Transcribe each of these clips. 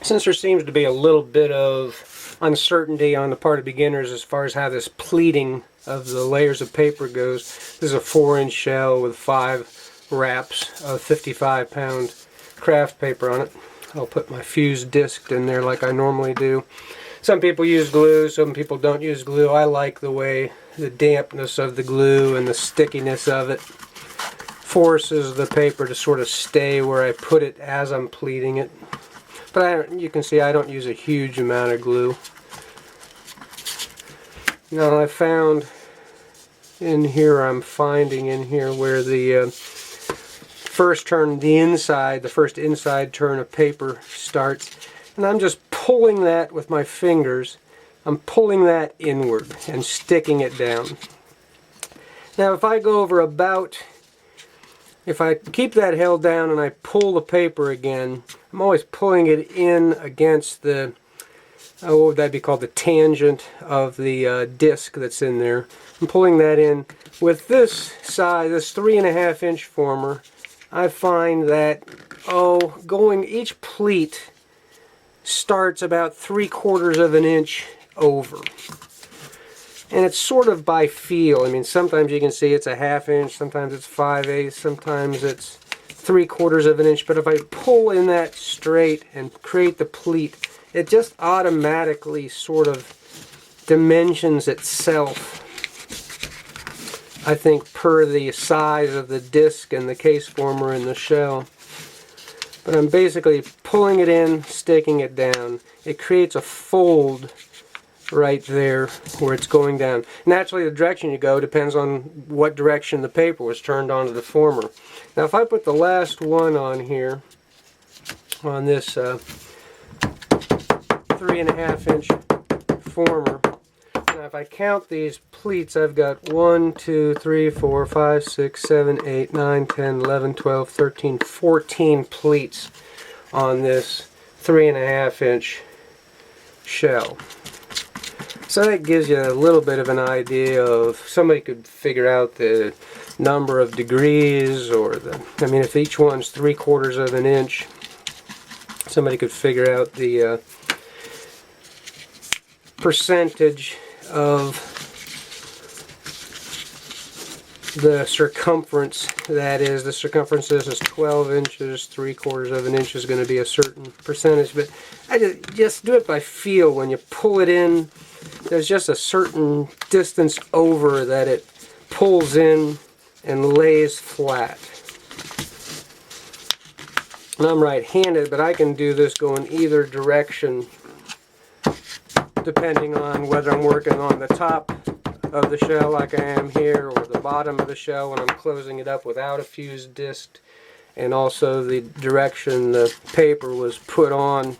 Since there seems to be a little bit of uncertainty on the part of beginners as far as how this pleating of the layers of paper goes, this is a 4-inch shell with 5 wraps of 55-pound craft paper on it. I'll put my fused disc in there like I normally do. Some people use glue, some people don't use glue. I like the way the dampness of the glue and the stickiness of it forces the paper to sort of stay where I put it as I'm pleating it. But you can see I don't use a huge amount of glue. Now I found in here, I'm finding in here where the first turn, the first inside turn of paper starts. And I'm just pulling that with my fingers. I'm pulling that inward and sticking it down. Now if I go over if I keep that held down and I pull the paper again, I'm always pulling it in against the, what would that be called, the tangent of the disc that's in there. I'm pulling that in. With this size, this 3.5-inch former, I find that, each pleat starts about 3/4 of an inch over. And it's sort of by feel. I mean, sometimes you can see it's a 1/2 inch, sometimes it's 5/8, sometimes it's 3/4 of an inch. But if I pull in that straight and create the pleat, it just automatically sort of dimensions itself, I think, per the size of the disc and the case former and the shell. But I'm basically pulling it in, sticking it down. It creates a fold right there where it's going down. Naturally, the direction you go depends on what direction the paper was turned onto the former. Now if I put the last one on here, on this 3.5-inch former, now if I count these pleats, I've got 1, 2, 3, 4, 5, 6, 7, 8, 9, 10, 11, 12, 13, 14 pleats on this 3.5-inch shell. So that gives you a little bit of an idea of, somebody could figure out the number of degrees, or I mean, if each one's 3/4 of an inch, somebody could figure out the percentage of the circumference. That is, the circumference is 12 inches, 3/4 of an inch is going to be a certain percentage. But I just do it by feel. When you pull it in, there's just a certain distance over that it pulls in and lays flat. And I'm right-handed, but I can do this going either direction depending on whether I'm working on the top of the shell like I am here, or the bottom of the shell when I'm closing it up without a fused disc, and also the direction the paper was put on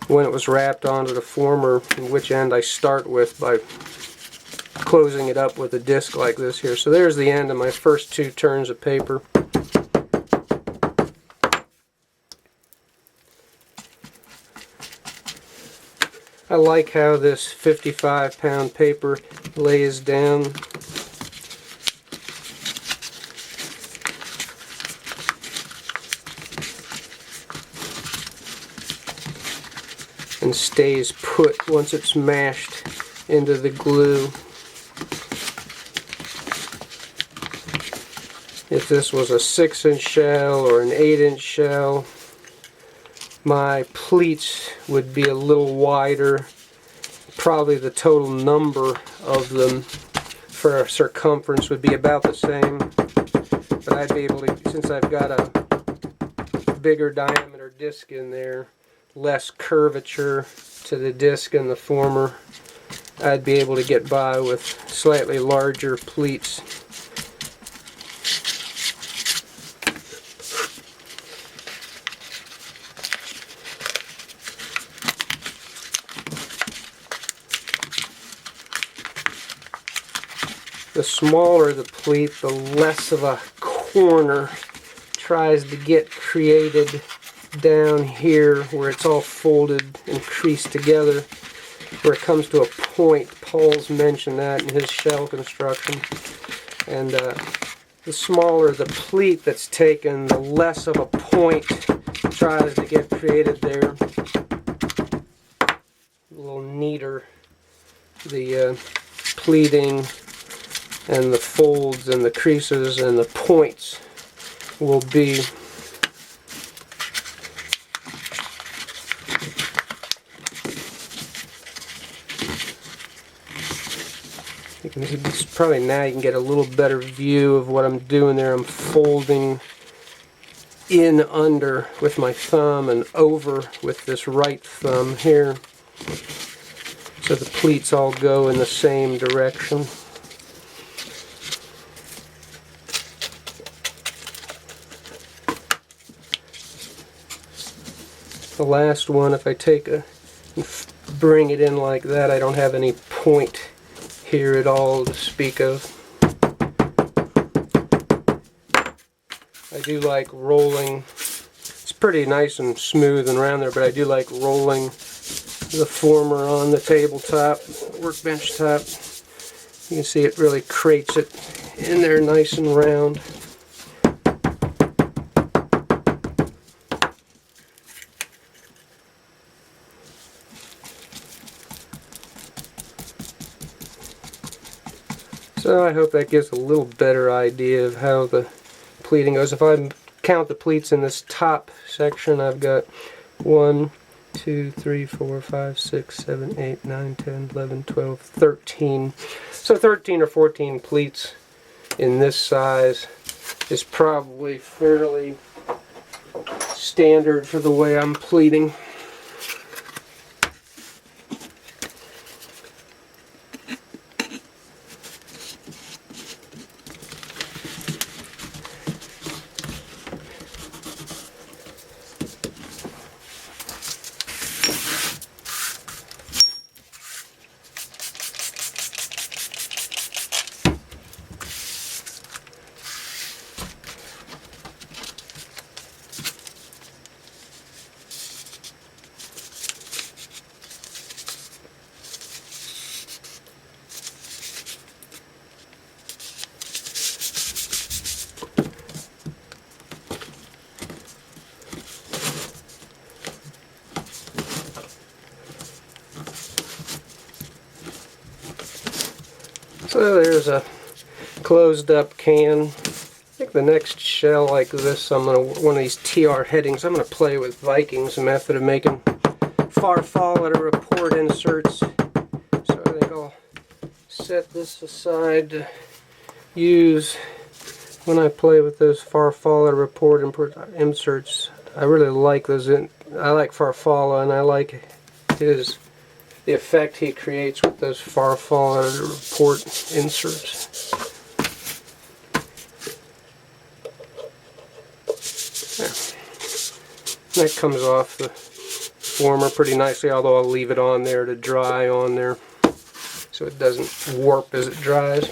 when it was wrapped onto the former, and which end I start with by closing it up with a disc like this here. So there's the end of my first 2 turns of paper. I like how this 55-pound paper lays down. And stays put once it's mashed into the glue. If this was a 6-inch shell or an 8-inch shell, my pleats would be a little wider. Probably the total number of them for a circumference would be about the same. But I'd be able to, since I've got a bigger diameter disc in there, less curvature to the disc and the former, I'd be able to get by with slightly larger pleats. The smaller the pleat, the less of a corner tries to get created down here where it's all folded and creased together, where it comes to a point. Paul's mentioned that in his shell construction. And the smaller the pleat that's taken, the less of a point tries to get created there. A little neater. The pleating and the folds and the creases and the points will be. You can see, probably now you can get a little better view of what I'm doing there. I'm folding in under with my thumb and over with this right thumb here, so the pleats all go in the same direction. The last one, if I take a bring it in like that, I don't have any point here at all to speak of. I do like rolling. It's pretty nice and smooth and round there, but I do like rolling the former on the tabletop, workbench top. You can see it really creates it in there nice and round. So I hope that gives a little better idea of how the pleating goes. If I count the pleats in this top section, I've got 1, 2, 3, 4, 5, 6, 7, 8, 9, 10, 11, 12, 13. So 13 or 14 pleats in this size is probably fairly standard for the way I'm pleating. So there's a closed up can. I think the next shell like this, one of these TR headings, I'm going to play with Viking's method of making farfalla report inserts. So I think I'll set this aside to use when I play with those farfalla report inserts. I really like those. I like farfalla, and I like the effect he creates with those farfalla report inserts. There. That comes off the former pretty nicely, although I'll leave it on there to dry on there so it doesn't warp as it dries.